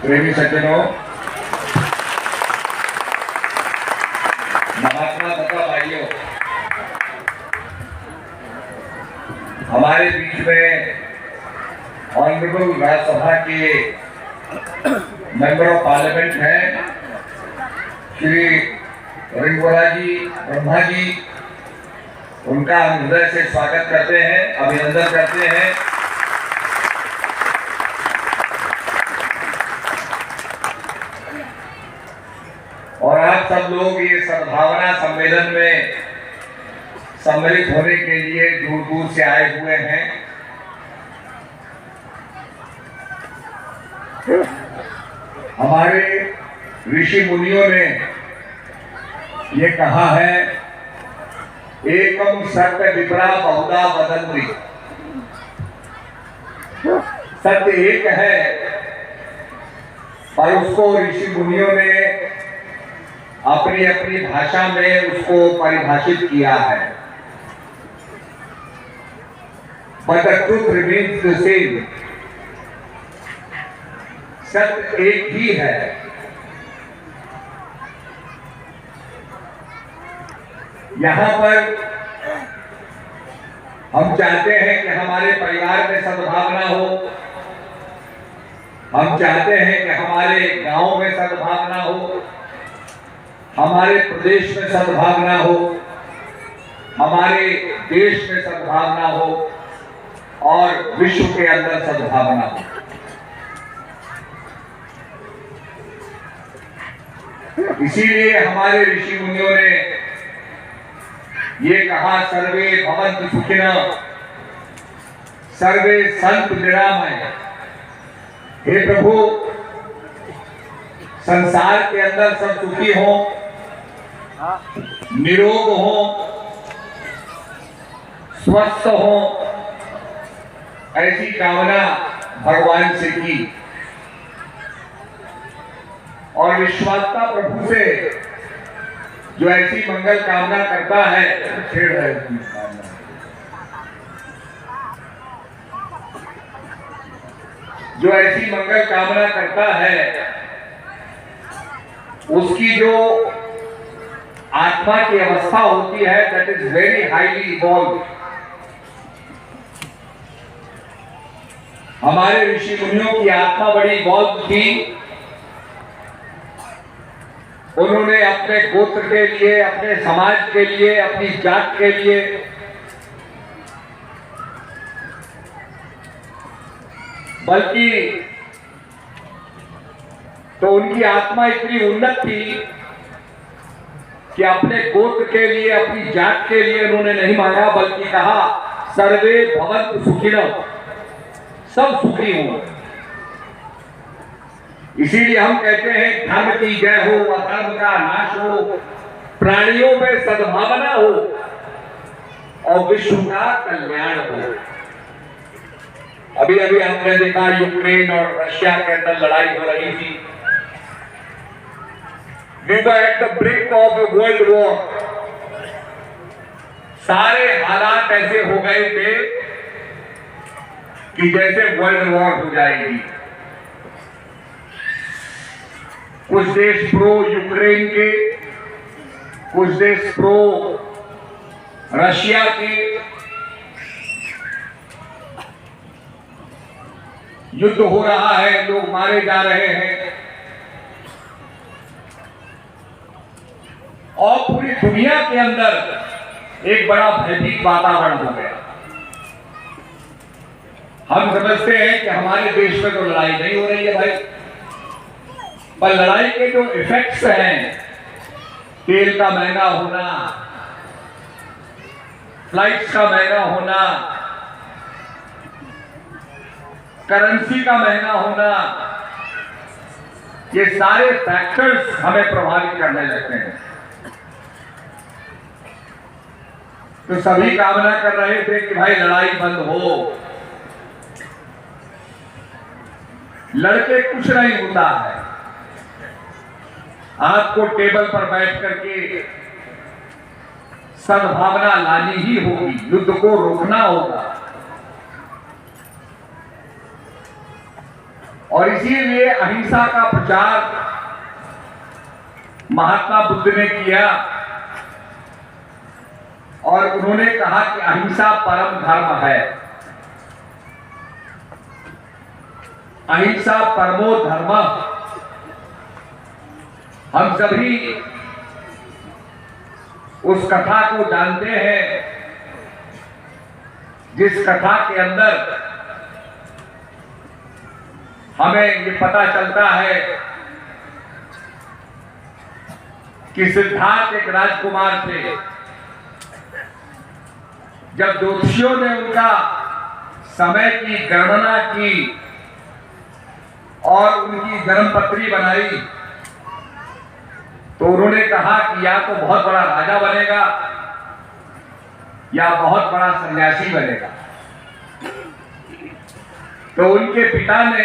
प्रेमी सज्जनों, महात्मा तथा भाइयों, हमारे बीच में ऑनरेबल राज्यसभा के मेंबर ऑफ पार्लियामेंट हैं श्री रिंगोरा जी, ब्रह्मा जी। उनका हम हृदय से स्वागत करते हैं, अभिनंदन करते हैं। और आप सब लोग ये सद्भावना सम्मेलन में सम्मिलित होने के लिए दूर दूर से आए हुए हैं। हमारे ऋषि मुनियों ने ये कहा है, एकम सत्य विप्रा बहुधा वदन्ति। सत्य एक है, पर उसको ऋषि मुनियों ने अपनी अपनी भाषा में उसको परिभाषित किया है। But the truth remains the same. सत्य एक ही है। यहाँ पर हम चाहते हैं कि हमारे परिवार में सद्भावना हो, हम चाहते हैं कि हमारे गांव में सद्भावना हो, हमारे प्रदेश में सद्भावना हो, हमारे देश में सद्भावना हो और विश्व के अंदर सद्भावना हो। इसीलिए हमारे ऋषि मुनियों ने ये कहा, सर्वे भवन्तु सुखिनः सर्वे सन्तु निरामय। हे प्रभु, संसार के अंदर सब सुखी हो, निरोग हो, स्वस्थ हो, ऐसी कामना भगवान से की। और विश्वात्ता प्रभु से जो ऐसी मंगल कामना करता है, जो ऐसी मंगल कामना करता है, उसकी जो आत्मा की अवस्था होती है, that is very highly evolve. हमारे ऋषि मुनियों की आत्मा बड़ी इवॉल्व थी। उन्होंने अपने गोत्र के लिए, अपने समाज के लिए, अपनी जात के लिए बल्कि तो उनकी आत्मा इतनी उन्नत थी कि अपने गोत्र के लिए, अपनी जात के लिए उन्होंने नहीं मांगा, बल्कि कहा सर्वे भवन्तु सुखिनः, सब सुखी हो। इसीलिए हम कहते हैं धर्म की जय हो, अधर्म का नाश हो, प्राणियों में सद्भावना हो और विश्व का कल्याण हो। अभी अभी हमने देखा यूक्रेन और रशिया के अंदर लड़ाई हो रही थी। We were at the brink of a world war. सारे हालात ऐसे हो गए थे कि जैसे वर्ल्ड वॉर हो जाएगी। कुछ देश प्रो यूक्रेन के, कुछ देश प्रो रशिया के। युद्ध हो रहा है, लोग मारे जा रहे हैं और पूरी दुनिया के अंदर एक बड़ा भयभीत वातावरण हो गया। हम समझते हैं कि हमारे देश में तो लड़ाई नहीं हो रही है भाई, पर लड़ाई के जो इफेक्ट्स हैं, तेल का महंगा होना, फ्लाइट्स का महंगा होना, करेंसी का महंगा होना, ये सारे फैक्टर्स हमें प्रभावित करने लगते हैं। तो सभी कामना कर रहे थे कि भाई लड़ाई बंद हो। लड़के कुछ नहीं होता है, आपको टेबल पर बैठ करके सद्भावना लानी ही होगी, युद्ध को रोकना होगा। और इसीलिए अहिंसा का प्रचार महात्मा बुद्ध ने किया और उन्होंने कहा कि अहिंसा परम धर्म है। अहिंसा परमो धर्म। हम सभी उस कथा को जानते हैं जिस कथा के अंदर हमें ये पता चलता है कि सिद्धार्थ एक राजकुमार थे। जब ज्योतिषियों ने उनका समय की गणना की और उनकी जन्मपत्री बनाई तो उन्होंने कहा कि या तो बहुत बड़ा राजा बनेगा या बहुत बड़ा सन्यासी बनेगा। तो उनके पिता ने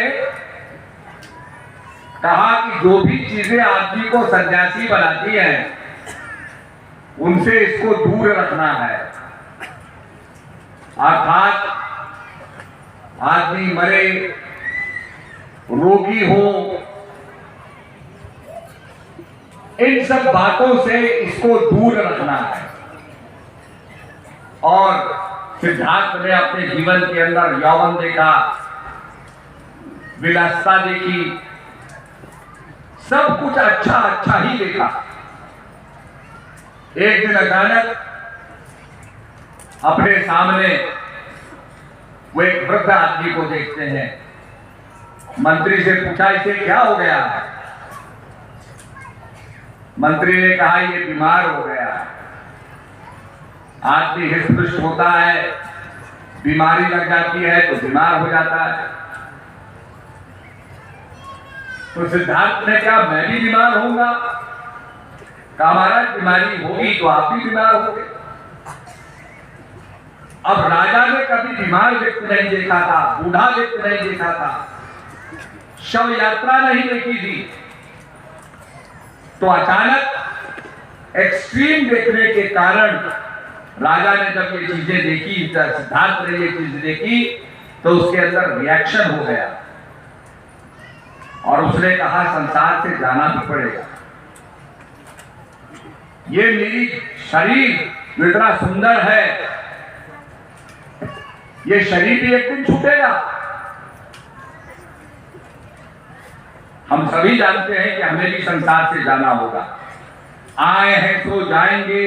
कहा कि जो भी चीजें आदमी को सन्यासी बनाती हैं उनसे इसको दूर रखना है। अर्थात आदमी मरे, रोगी हो, इन सब बातों से इसको दूर रखना है। और सिद्धार्थ ने अपने जीवन के अंदर यौवन देखा, विलासिता देखी, सब कुछ अच्छा अच्छा ही देखा। एक दिन अचानक अपने सामने वो एक वृद्ध आदमी को देखते हैं। मंत्री से पूछा इसे क्या हो गया है? मंत्री ने कहा ये बीमार हो गया है। आदमी हृष्ट होता है, बीमारी लग जाती है तो बीमार हो जाता है। तो सिद्धार्थ ने कहा मैं भी बीमार होऊंगा? कहा महाराज बीमारी होगी तो आप भी बीमार होंगे। अब राजा ने कभी बीमार व्यक्ति नहीं देखा था, बूढ़ा व्यक्ति नहीं देखा था, शव यात्रा नहीं देखी थी। तो अचानक एक्सट्रीम देखने के कारण राजा ने जब ये चीजें देखी, सिद्धार्थ ने ये चीज देखी तो उसके अंदर रिएक्शन हो गया और उसने कहा संसार से जाना भी पड़ेगा। ये मेरी शरीर इतना सुंदर है, ये शरीर भी एक दिन छूटेगा। हम सभी जानते हैं कि हमें भी संसार से जाना होगा। आए हैं तो जाएंगे,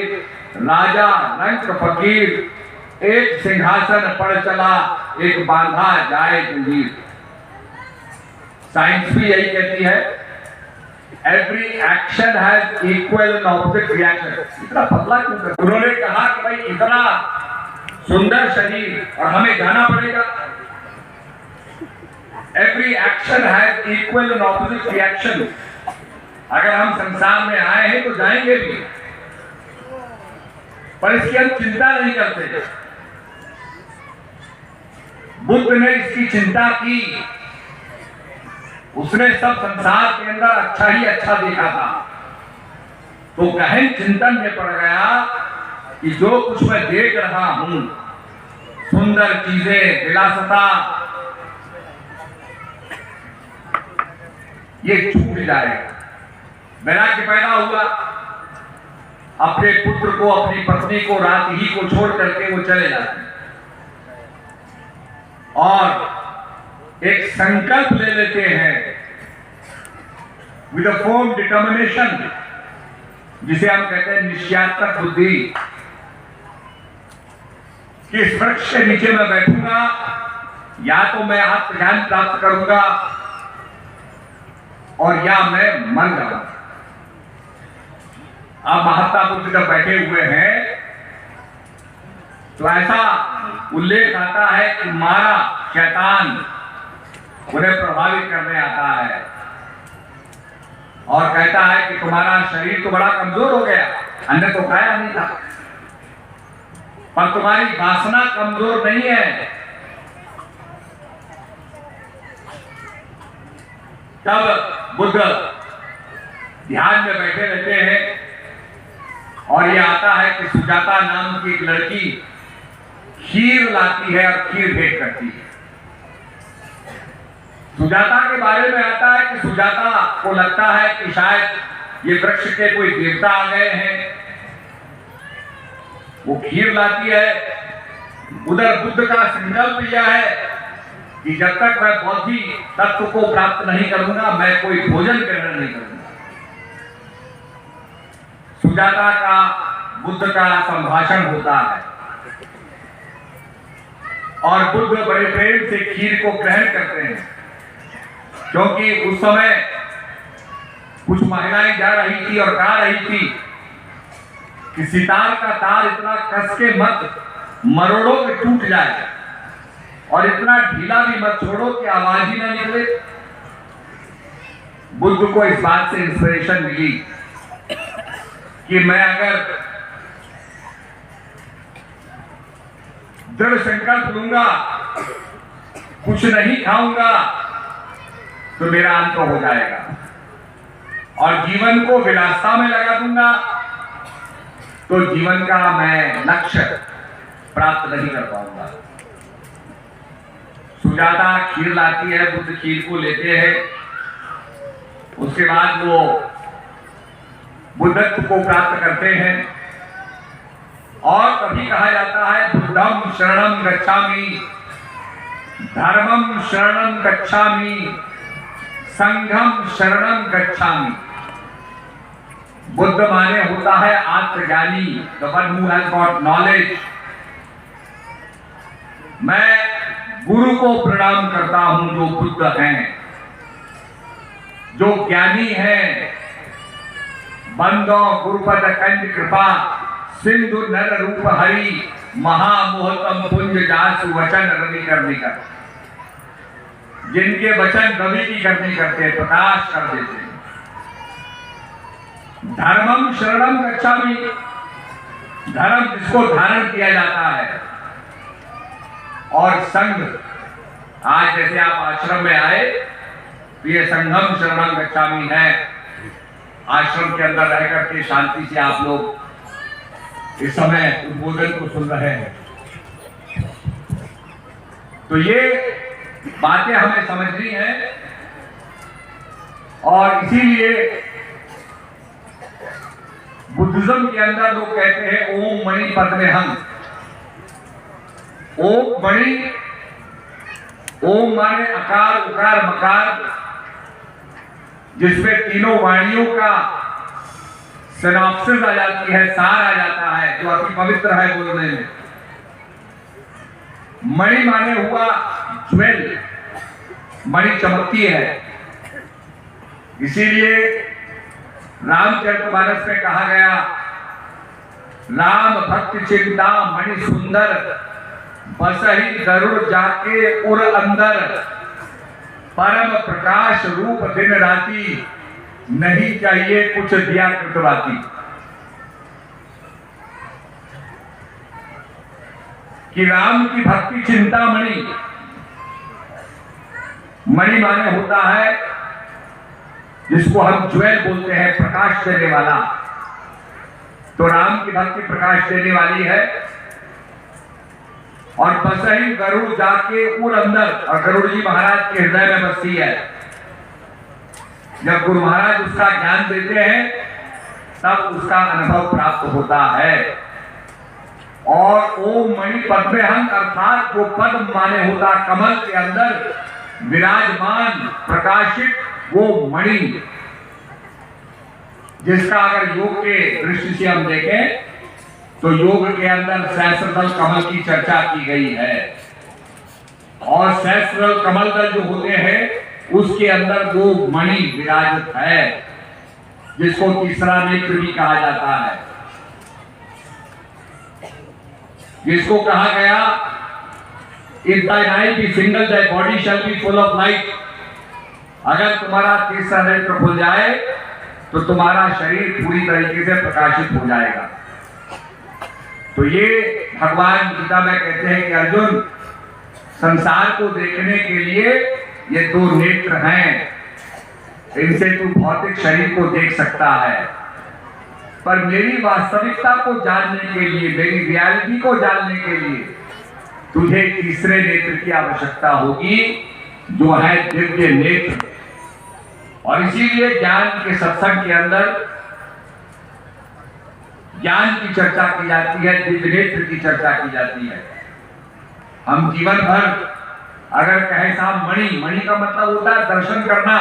राजा रंक फकीर, एक सिंहासन पड़ चला, एक बांधा जाए जंजीर। साइंस भी यही कहती है, every action has equal and opposite reaction. इतना पतला क्यों करते? उन्होंने कहा कि भाई इतना सुंदर शरीर और हमें जाना पड़ेगा। Every action has equal and opposite reaction. अगर हम संसार में आए हैं तो जाएंगे भी, पर इसकी हम चिंता नहीं करते। बुद्ध ने इसकी चिंता की। उसने सब संसार के अंदर अच्छा ही अच्छा देखा था। तो गहन चिंतन में पड़ गया कि जो कुछ मैं देख रहा हूं, सुंदर चीजें, विलासिता, ये छूट जाएगा। वैराग्य पैदा हुआ। अपने पुत्र को, अपनी पत्नी को रात ही को छोड़ करके वो चले जाते हैं और एक संकल्प ले लेते हैं विद अ फर्म डिटर्मिनेशन, जिसे हम कहते हैं निश्चयात्मक बुद्धि, कि इस वृक्ष के नीचे मैं बैठूंगा, या तो मैं आत्मज्ञान प्राप्त करूंगा और या मैं मर जाऊंगा। अब महात्मा बुद्ध जब बैठे हुए हैं तो ऐसा उल्लेख आता है कि मारा शैतान उन्हें प्रभावित करने आता है और कहता है कि तुम्हारा शरीर तो बड़ा कमजोर हो गया, अन्य तो खाया नहीं था, पर तुम्हारी वासना कमजोर नहीं है। तब बुद्ध ध्यान में बैठे रहते हैं और ये आता है कि सुजाता नाम की एक लड़की खीर लाती है और खीर भेंट करती है। सुजाता के बारे में आता है कि सुजाता को लगता है कि शायद ये वृक्ष के कोई देवता आ गए हैं। वो खीर लाती है। उधर बुद्ध का संकल्प यह है कि जब तक मैं बौद्धि तत्व को प्राप्त नहीं करूंगा मैं कोई भोजन ग्रहण नहीं करूंगा। सुजाता का बुद्ध का संभाषण होता है और बुद्ध बड़े प्रेम से खीर को ग्रहण करते हैं, क्योंकि उस समय कुछ महिलाएं जा रही थी और गा रही थी कि सितार का तार इतना कस के मत मरोड़ो कि टूट जाए और इतना ढीला भी मत छोड़ो कि आवाज ही ना निकले। बुद्ध को इस बात से इंस्पिरेशन मिली कि मैं अगर दृढ़ संकल्प लूंगा, कुछ नहीं खाऊंगा, तो मेरा अंत हो जाएगा और जीवन को विलासता में लगा दूंगा तो जीवन का मैं लक्ष्य प्राप्त नहीं कर पाऊंगा। सुजाता खीर लाती है, बुद्ध खीर को लेते हैं। उसके बाद वो बुद्धत्व को प्राप्त करते हैं और कभी कहा जाता है बुद्धम शरणम गच्छामि, धर्मम शरणम गच्छामि, संघम शरणम गच्छामि। बुद्ध माने होता है आत्मज्ञानी, the one who has got knowledge। मैं गुरु को प्रणाम करता हूं जो बुद्ध हैं, जो ज्ञानी हैं। बंदो गुरुपद कंज कृपा सिंधु नर रूप हरि, महामोहतम पुंज जासु वचन रवि करनी कर। जिनके वचन रवि की करनी करते, प्रकाश कर देते। धर्मम शरणम गच्छामि, धर्म जिसको धारण किया जाता है। और संघ, आज जैसे आप आश्रम में आए तो ये संघम शरणम गच्छामि है। आश्रम के अंदर रह करके शांति से आप लोग इस समय उद्बोधन को सुन रहे हैं। तो ये बातें हमें समझनी है और इसीलिए बुद्धिज्म के अंदर लोग कहते हैं ओम मणि पद्मे हंग। ओम मणि, ओम माने अकार उकार मकार, जिसमें तीनों वाणियों का सिनॉप्सिस आ जाती है, सार आ जाता है, जो अति पवित्र है बोलने में। मणि माने हुआ ज्वेल, मणि चमकती है। इसीलिए रामचरितमानस में कहा गया, राम भक्त चिंता मणि सुंदर, बसहि गरुड़ जाके उर अंदर, परम प्रकाश रूप दिन राती, नहीं चाहिए कुछ दिया कृतवाती। कि राम की भक्ति चिंतामणि, मणि माने होता है जिसको हम ज्वेल बोलते हैं, प्रकाश देने वाला। तो राम की भक्ति प्रकाश देने वाली है। और बसहि गरुड़ जाके उर अंदर, और गरुड़ जी महाराज के हृदय में बसती है। जब गुरु महाराज उसका ज्ञान देते हैं तब उसका अनुभव प्राप्त होता है। और ओम मणि पद्मे हंग, अर्थात जो पद्म माने होता कमल के अंदर विराजमान प्रकाशित वो मणि, जिसका अगर योग के दृष्टि से हम देखें तो योग के अंदर सहस्त्रदल कमल की चर्चा की गई है। और सहस्त्रदल कमल दल जो होते हैं उसके अंदर वो मणि विराजित है, जिसको तीसरा नेत्र भी कहा जाता है। जिसको कहा गया, if thy eye be single, thy body shall be full of light। अगर तुम्हारा तीसरा नेत्र खुल जाए तो तुम्हारा शरीर पूरी तरीके से प्रकाशित हो जाएगा। तो ये भगवान गीता में कहते हैं कि अर्जुन, संसार को देखने के लिए ये दो नेत्र हैं, इनसे तू भौतिक शरीर को देख सकता है, पर मेरी वास्तविकता को जानने के लिए, मेरी रियलिटी को जानने के लिए तुझे तीसरे नेत्र की आवश्यकता होगी। जो है दिव्य नेत्र, और इसीलिए ज्ञान के सत्संग के अंदर ज्ञान की चर्चा की जाती है, दिव्य नेत्र की चर्चा की जाती है। हम जीवन भर अगर कहे साहब मणि का मतलब होता है दर्शन करना,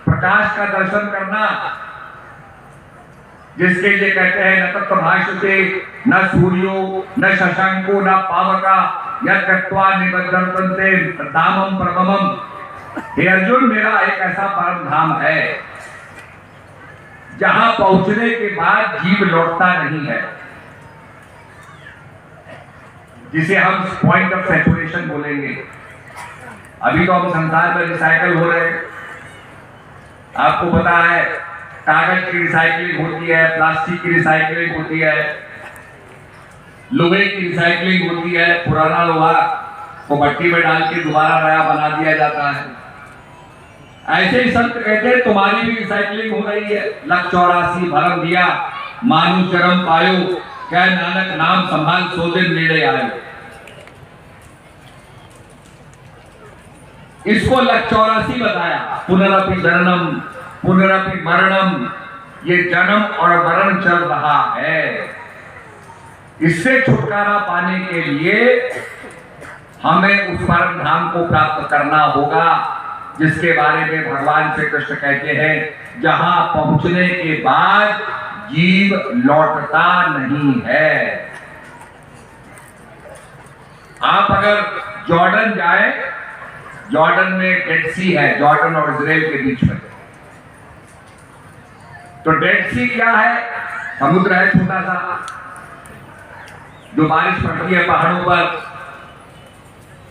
प्रकाश का दर्शन करना, जिसके लिए कहते हैं न तत्व भाष्यते न सूर्यो न शशांको न पावका यत्वा निबद्धन्ते धामम परमम। हे अर्जुन, मेरा एक ऐसा परम धाम है जहां पहुंचने के बाद जीव लौटता नहीं है, जिसे हम पॉइंट ऑफ सेचुरेशन बोलेंगे। अभी तो हम संसार में रिसाइकल हो रहे हैं, आपको पता है कागज की रिसाइकलिंग होती है, प्लास्टिक की रिसाइकलिंग होती है, लोहे की रिसाइकलिंग होती है, पुराना लोहा को भट्टी में डाल के दोबारा नया बना दिया जाता है। ऐसे ही संत कहते हैं तुम्हारी भी रिसाइकलिंग हो रही है। लख 84 भरम दिया मानु चरम पायो, कह नानक नाम संभाल सो दिन नेड़े आयो। इसको लख 84 बताया, पुनरपि जननम पुनरपि मरणम, ये जन्म और मरण चल रहा है। इससे छुटकारा पाने के लिए हमें उस परम धाम को प्राप्त करना होगा, जिसके बारे में भगवान श्री कृष्ण कहते हैं जहां पहुंचने के बाद जीव लौटता नहीं है। आप अगर जॉर्डन जाए, जॉर्डन में डेड सी है, जॉर्डन और इजराइल के बीच में। तो डेड सी क्या है? समुद्र है छोटा सा, जो बारिश पड़ती है पहाड़ों पर,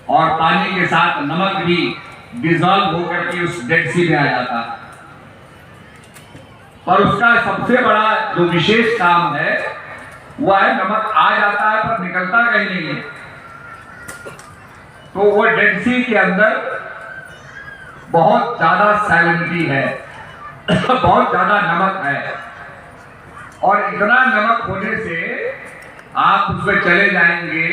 और पानी के साथ नमक भी डिजॉल्व होकर के उस डेड सी में आ जाता है। पर उसका सबसे बड़ा जो विशेष काम है वह है नमक आ जाता है पर निकलता कहीं नहीं है। तो वो डेड सी के अंदर बहुत ज्यादा सैलिनिटी है, बहुत ज्यादा नमक है, और इतना नमक होने से आप उसमें चले जाएंगे,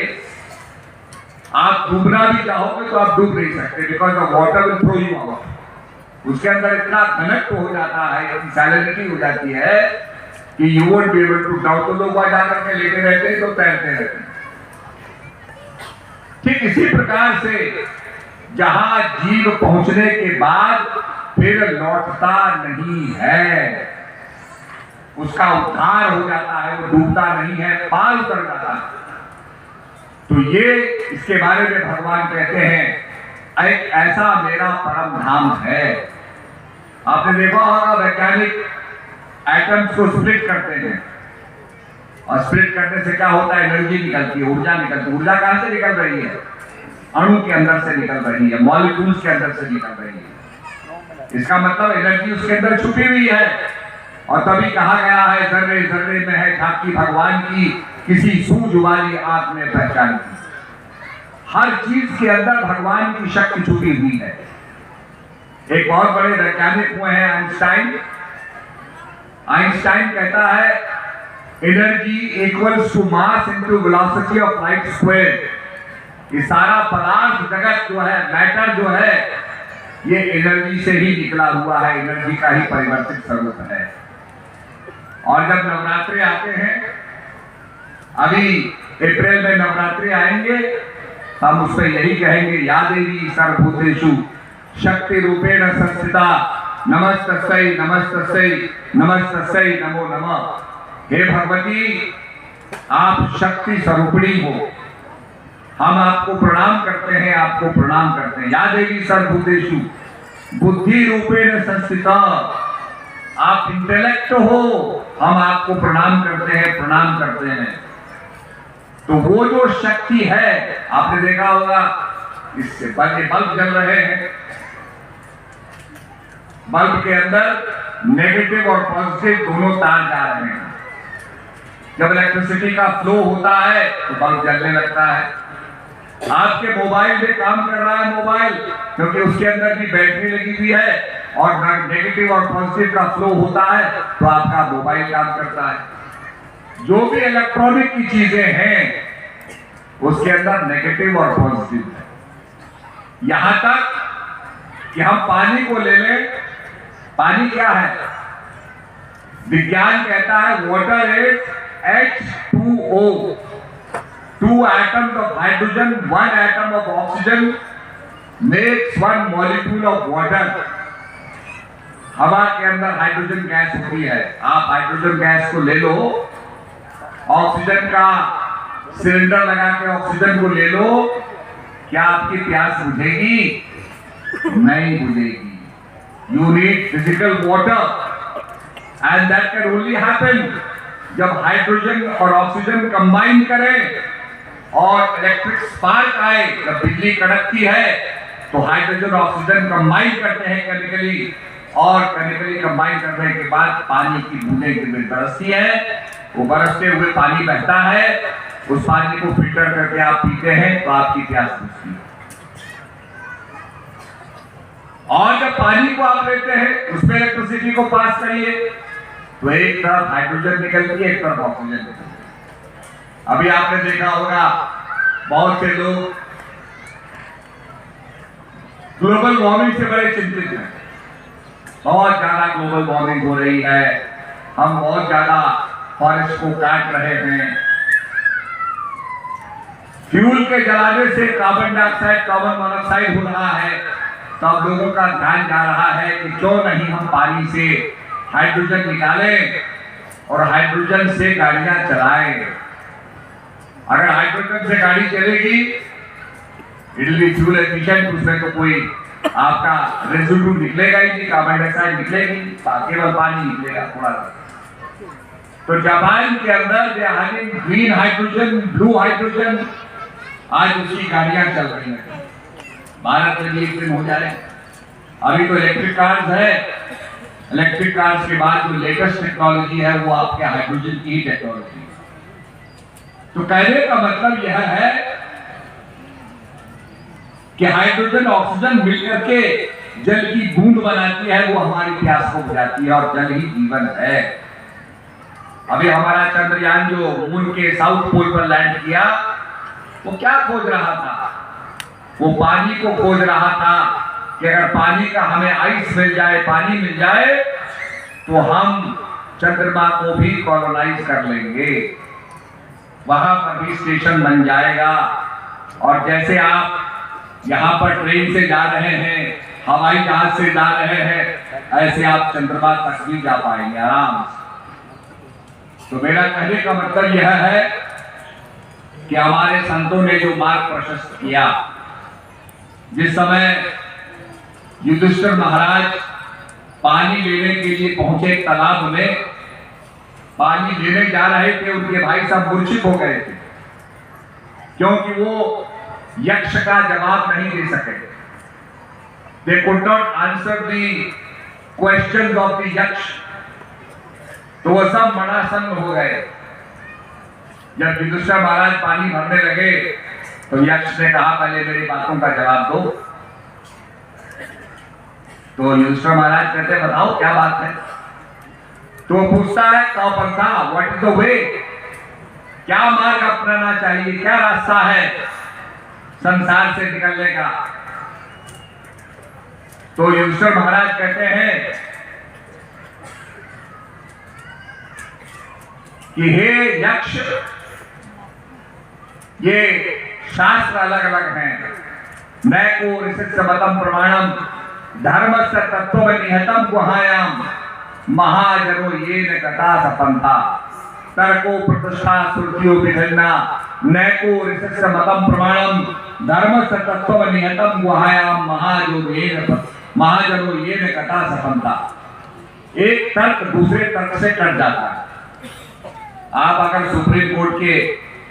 आप डूबना भी चाहोगे तो आप डूब नहीं सकते, because the water will throw you out. उसके अंदर इतना घनत्व हो जाता है, इतनी सैलिनिटी हो जाती है कि you won't be able to down. तो लोग वहां जाकर के लेटे रहते हैं तो तैरते रहते हैं। ठीक इसी प्रकार से जहां जीव पहुंचने के बाद फिर लौटता नहीं है, उसका उद्धार हो जाता है, वो डूबता नहीं है, पार उतर जाता है। तो ये इसके बारे में भगवान कहते हैं एक ऐसा मेरा परम धाम है। आपने देखा होगा वैज्ञानिक एटम्स को स्प्लिट करते हैं, और स्प्लिट करने से क्या होता है? एनर्जी निकलती है, ऊर्जा निकलती है। ऊर्जा कहां से निकल रही है? अणु के अंदर से निकल रही है, मॉलिक्यूल्स के अंदर से निकल रही है। इसका मतलब एनर्जी उसके अंदर छुपी हुई है। और तभी कहा गया है जर्रे जर्रे में है झांकी भगवान की, किसी सूझ वाली आंख में पहचान की। हर चीज के अंदर भगवान की शक्ति छुपी हुई है। एक बहुत बड़े वैज्ञानिक हुए हैं आइंस्टाइन। आइंस्टाइन कहता है energy equals to mass into velocity of light square. ये सारा पदार्थ जगत जो है, मैटर जो है, ये एनर्जी से ही निकला हुआ है, एनर्जी का ही परिवर्तित स्वरूप है। और जब नवरात्रि आते हैं, अभी अप्रैल में नवरात्रि आएंगे, हम उसमें यही कहेंगे या देवी सर्वभूतेषु शक्ति रूपेण संस्थिता नमस्तस्यै नमस्तस्यै नमस्तस्यै नमो नमः। हे भगवती, आप शक्ति स्वरूपिणी हो, हम आपको प्रणाम करते हैं, आपको प्रणाम करते हैं। या देवी सर्वभूतेषु बुद्धि रूपेण संस्थिता, आप इंटेलेक्ट हो, हम आपको प्रणाम करते हैं, प्रणाम करते हैं। तो वो जो शक्ति है, आपने देखा होगा इससे बल्ब जल रहे हैं, बल्ब के अंदर नेगेटिव और पॉजिटिव दोनों तार जा रहे हैं। जब इलेक्ट्रिसिटी का फ्लो होता है तो बल्ब जलने लगता है। आपके मोबाइल में काम कर रहा है मोबाइल, क्योंकि उसके अंदर भी बैटरी लगी हुई है, और नेगेटिव और पॉजिटिव का फ्लो होता है तो आपका मोबाइल काम करता है। जो भी इलेक्ट्रॉनिक की चीजें हैं उसके अंदर नेगेटिव और पॉजिटिव है। यहां तक कि हम पानी को ले लें। पानी क्या है? विज्ञान कहता है water is H2O, 2 atoms of hydrogen, 1 atom of oxygen makes 1 molecule of water। हवा के अंदर हाइड्रोजन गैस होती है। आप हाइड्रोजन गैस को ले लो, ऑक्सीजन का सिलेंडर लगा के ऑक्सीजन को ले लो, क्या आपकी प्यास बुझेगी? नहीं बुझेगी। You need physical water and that can only happen जब हाइड्रोजन और ऑक्सीजन कंबाइन करें और इलेक्ट्रिक स्पार्क आए। जब बिजली कड़कती है तो हाइड्रोजन और ऑक्सीजन कंबाइन करते हैं केमिकली, और केमिकली कंबाइन करने के बाद पानी की बूंदें बरसती है। वो बरसते हुए पानी बहता है, उस पानी को फिल्टर करके आप पीते हैं तो आपकी प्यास बुझती है। और जब पानी को आप लेते हैं उसमें इलेक्ट्रिसिटी को पास करिए तो एक तरफ हाइड्रोजन निकलती है, एक तरफ ऑक्सीजन निकलती है। अभी आपने देखा होगा बहुत से लोग ग्लोबल वार्मिंग से बड़े चिंतित हैं। बहुत ज्यादा ग्लोबल वार्मिंग हो रही है, हम बहुत ज्यादा फॉरेस्ट को काट रहे हैं। फ्यूल के जलाने से कार्बन डाइऑक्साइड, कार्बन मोनोऑक्साइड हो रहा है। तो अब लोगों का ध्यान जा रहा है कि क्यों नहीं हम पानी से हाइड्रोजन निकालें और हाइड्रोजन से गाड़ियां चलाएं। अगर हाइड्रोजन से गाड़ी चलेगी it will be fuel efficient, उसमें तो कोई आपका रेजिड्यू निकलेगा ही नहीं, कार्बन डाइऑक्साइड निकलेगी, केवल पानी निकलेगा थोड़ा सा। तो जापान के अंदर they are having green hydrogen, blue hydrogen, आज उसकी गाड़ियां चल रही हैं। भारत में भी एक दिन हो जाए। अभी तो इलेक्ट्रिक कार्स है, इलेक्ट्रिक कार्स के बाद जो लेटेस्ट टेक्नोलॉजी है वो आपके हाइड्रोजन की ही टेक्नोलॉजी है। तो कहने का मतलब यह है कि हाइड्रोजन ऑक्सीजन मिलकर के जल की बूंद बनाती है, वो हमारी प्यास को बुझाती है, और जल ही जीवन है। अभी हमारा चंद्रयान जो मून के साउथ पोल पर लैंड किया, वो क्या खोज रहा था? वो पानी को खोज रहा था कि अगर पानी का हमें आइस मिल जाए, पानी मिल जाए, तो हम चंद्रमा को भी कॉलोनाइज कर लेंगे, वहां पर भी स्टेशन बन जाएगा। और जैसे आप यहां पर ट्रेन से जा रहे हैं, हवाई जहाज से जा रहे हैं, ऐसे आप चंद्रमा तक भी जा पाएंगे आराम से। तो मेरा कहने का मतलब यह है कि हमारे संतों ने जो मार्ग प्रशस्त किया, जिस समय युधिष्ठिर महाराज पानी लेने के लिए पहुंचे तालाब में, पानी लेने जा रहे थे, उनके भाई साहब मूर्छित हो गए थे क्योंकि वो यक्ष का जवाब नहीं दे सके। They could not answer the questions of the यक्ष। तो वो सब मनासन्न हो गए। जब युधिष्ठिर महाराज पानी भरने लगे तो यक्ष ने कहा पहले मेरी बातों का जवाब दो। तो युधिष्ठिर महाराज कहते बताओ क्या बात है। तो वो पूछता है कौपंथा, व्हाट इज द वे, क्या मार्ग अपनाना चाहिए, क्या रास्ता है संसार से निकलने का। तो युधिष्ठिर महाराज कहते हैं कि हे यक्ष, ये शास्त्र अलग अलग हैं। नैको ऋषिस्य मतम प्रमाणम धर्मस्य तत्व निहतम गुहायाम महाजनो ये न कथा सपंथा तर्को प्रतिष्ठा श्रुतियो विभिन्ना नैको ऋषिस्य मतम प्रमाणम धर्मस्य तत्व निहतम गुहायाम महाजनो ये न कथा सपंथा। एक तर्क दूसरे तर्क से कट जाता है। आप अगर सुप्रीम कोर्ट के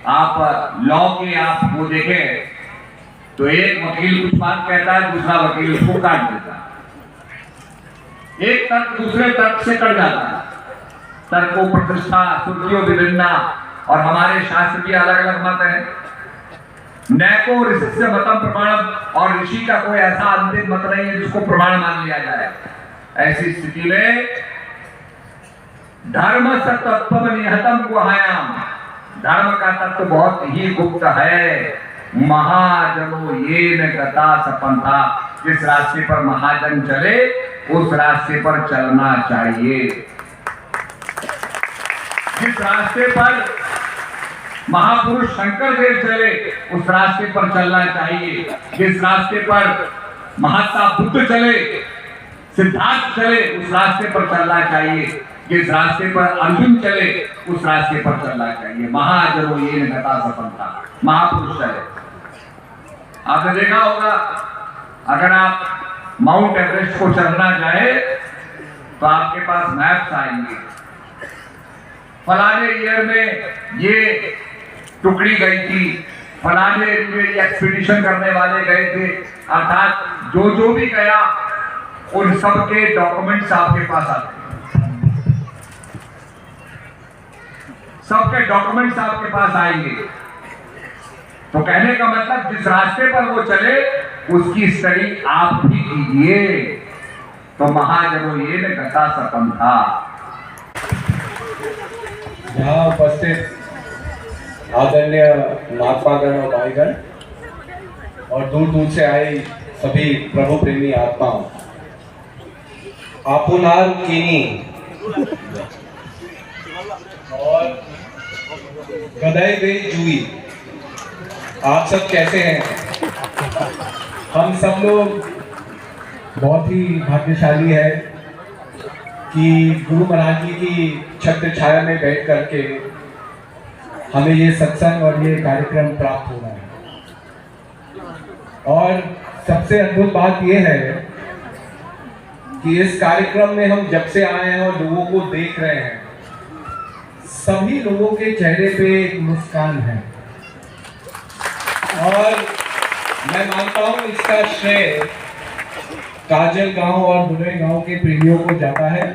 आप लॉ के आप वो देखें तो एक वकील कुछ बात कहता है, दूसरा वकील उसको काट देता है। एक तर्क दूसरे तर्क से कट जाता है। तर्को प्रतिष्ठा श्रुतियों विभिन्ना, और हमारे शास्त्र भी अलग अलग मत है। नैको ऋषिस्य मतम प्रमाणम, और ऋषि का कोई ऐसा अंतिम मत नहीं है जिसको प्रमाण मान लिया जाए। ऐसी स्थिति में धर्म से तत्व निहतम गुहायाम, धर्म का तत्व बहुत ही गुप्त है, महाजनो ये न गता सपंथा, जिस रास्ते पर महाजन चले उस रास्ते पर चलना चाहिए। जिस रास्ते पर महापुरुष शंकर देव चले उस रास्ते पर चलना चाहिए। जिस रास्ते पर महात्मा बुद्ध चले, सिद्धार्थ चले उस रास्ते पर चलना चाहिए। जिस रास्ते पर अर्जुन चले उस रास्ते पर चलना चाहिए। महाजनो ये न गता सपंथा, महापुरुष चले। आपने देखा होगा अगर आप माउंट एवरेस्ट को चढ़ना चाहे तो आपके पास मैप्स आएंगे, फलाने ईयर में ये टुकड़ी गई थी, फलाने एक्सपीडिशन करने वाले गए थे, अर्थात जो जो भी गया उन सबके डॉक्यूमेंट्स आपके पास आते हैं, सबके डॉक्यूमेंट्स आपके पास आएंगे। तो कहने का मतलब जिस रास्ते पर वो चले उसकी स्टडी आप भी कीजिए। तो महाजनो ये न गता सपंथा। यहाँ उपस्थित आदरणीय महात्मागण और भाईगण और दूर दूर से आए सभी प्रभु प्रेमी आत्माओं, आपुनार कीनी और गदाई बे जुई, आप सब कैसे हैं? हम सब लोग बहुत ही भाग्यशाली है कि गुरु महाराज जी की छत्र छाया में बैठ करके हमें ये सत्संग और ये कार्यक्रम प्राप्त हो रहा है। और सबसे अद्भुत बात ये है कि इस कार्यक्रम में हम जब से आए हैं और लोगों को देख रहे हैं, सभी लोगों के चेहरे पे एक मुस्कान है। और मैं मानता हूँ इसका श्रेय काजल गांव और बुरे गांव के प्रेमियों को जाता है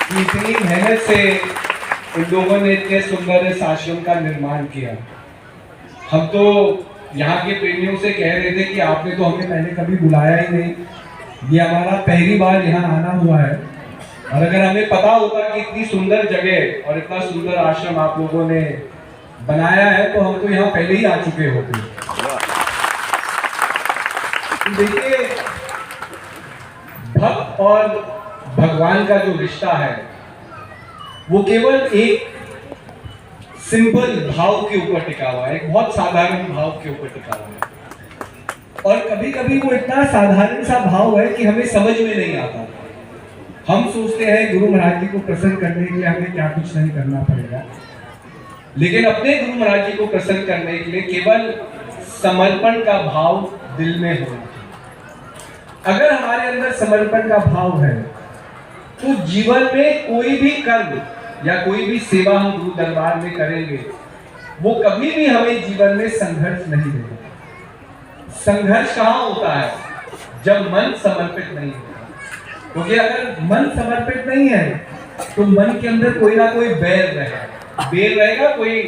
कि इतनी मेहनत से उन लोगों ने इतने सुंदर इस आश्रम का निर्माण किया। हम तो यहाँ के प्रेमियों से कह रहे थे कि आपने तो हमें पहले कभी बुलाया ही नहीं, ये हमारा पहली बार यहाँ आना हुआ है। और अगर हमें पता होता कि इतनी सुंदर जगह और इतना सुंदर आश्रम आप लोगों ने बनाया है तो हम तो यहाँ पहले ही आ चुके होते। तो देखिए, भक्त और भगवान का जो रिश्ता है वो केवल एक सिंपल भाव के ऊपर टिका हुआ है, एक बहुत साधारण भाव के ऊपर टिका हुआ है। और कभी कभी वो इतना साधारण सा भाव है कि हमें समझ में नहीं आता। हम सोचते हैं गुरु महाराज जी को प्रसन्न करने के लिए हमें क्या कुछ नहीं करना पड़ेगा, लेकिन अपने गुरु महाराज जी को प्रसन्न करने के लिए केवल समर्पण का भाव दिल में होना चाहिए। अगर हमारे अंदर समर्पण का भाव है तो जीवन में कोई भी कर्म या कोई भी सेवा हम गुरु दरबार में करेंगे वो कभी भी हमें जीवन में संघर्ष नहीं देगा। संघर्ष कहाँ होता है? जब मन समर्पित नहीं होता। क्योंकि अगर मन समर्पित नहीं है तो मन के अंदर कोई ना कोई बैर रहेगा, कोई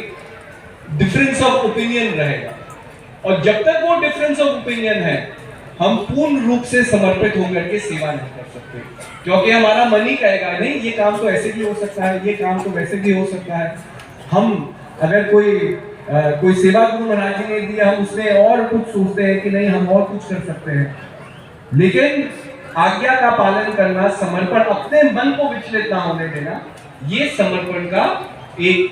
डिफरेंस ऑफ ओपिनियन रहेगा। और जब तक वो डिफरेंस ऑफ ओपिनियन है हम पूर्ण रूप से समर्पित होकर के सेवा नहीं कर सकते, क्योंकि हमारा मन ही कहेगा नहीं ये काम तो ऐसे भी हो सकता है, ये काम तो वैसे भी हो सकता है। हम अगर कोई सेवा गुरु महाराज जी ने दी, हम उसमें और कुछ सोचते हैं कि नहीं हम और कुछ कर सकते हैं। लेकिन आज्ञा का पालन करना, समर्पण, अपने मन को विचलित ना होने देना, ये समर्पण का एक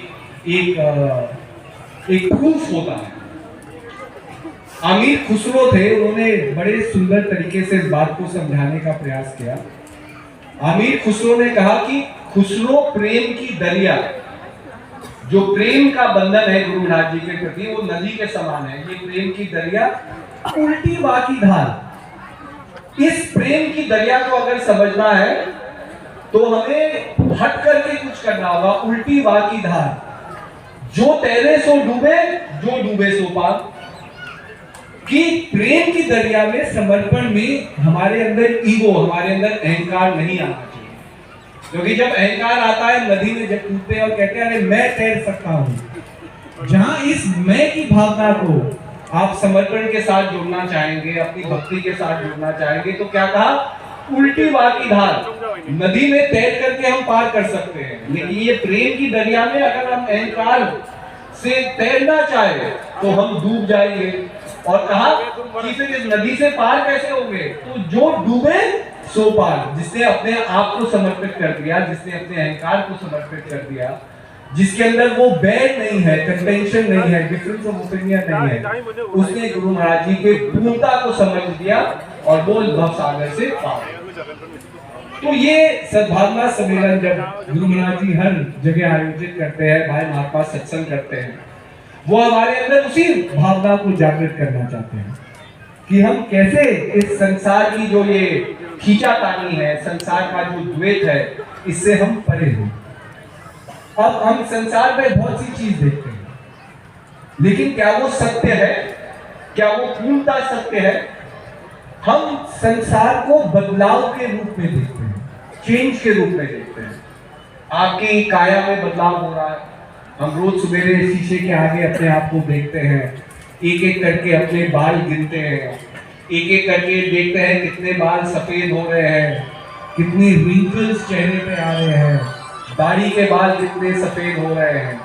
प्रूफ होता है। अमीर खुसरो थे, उन्होंने बड़े सुंदर तरीके से इस बात को समझाने का प्रयास किया। अमीर खुसरो ने कहा कि खुसरो प्रेम की दरिया, जो प्रेम का बंधन है गुरु महाराज जी के प्रति, वो नदी के समान है। ये प्रेम की दरिया उल्टी बाकी धार। इस प्रेम की दरिया को अगर समझना है तो हमें हट करके कुछ करना होगा। उल्टी बाकी धार, जो तैरे सो डूबे, जो डूबे सो पार। कि प्रेम की दरिया में, समर्पण में हमारे अंदर ईगो, हमारे अंदर अहंकार नहीं आना चाहिए। क्योंकि जब अहंकार आता है नदी में, जब कूदते हैं और कहते हैं अरे मैं तैर सकता हूं, जहां इस मैं की भावना को आप समर्पण के साथ जोड़ना चाहेंगे, अपनी भक्ति के साथ जोड़ना चाहेंगे, तो क्या कहा? उल्टी बाकी धार। नदी में तैर करके हम पार कर सकते हैं, लेकिन ये प्रेम की दरिया में अगर हम अहंकार से तैरना चाहे तो हम डूब जाएंगे। और कहा कि फिर इस नदी से पार कैसे होंगे? तो जो डूबे सो पार, जिसने अपने आप को समर्पित कर दिया, जिसने अपने अहंकार को समर्पित कर दिया, जिसके अंदर वो बैर नहीं है, कंटेंशन नहीं है, डिफरेंस ऑफ ओपिनियन नहीं है, उसने गुरु महाराज जी के पूर्णता को समझ लिया और वो भव सागर से पार। तो ये सद्भावना सम्मेलन जब गुरु महाराज जी हर जगह आयोजित करते हैं, भाई महात्मा सत्संग करते हैं, वो हमारे अंदर उसी भावना को जागृत करना चाहते हैं कि हम कैसे इस संसार की जो ये खींचातानी है, संसार का जो द्वैत है, इससे हम परे हो। अब हम संसार में बहुत सी चीज देखते हैं, लेकिन क्या वो सत्य है? क्या वो पूर्णता सत्य है? हम संसार को बदलाव के रूप में देखते हैं, चेंज के रूप में देखते हैं। आपकी काया में बदलाव हो रहा है, हम रोज सवेरे शीशे के आगे अपने आप को देखते हैं, एक एक करके अपने बाल गिनते हैं, एक एक करके देखते हैं कितने बाल सफेद हो रहे हैं, कितनी रिंकल्स चेहरे पे आ रहे हैं, दाढ़ी के बाल कितने सफेद हो रहे हैं।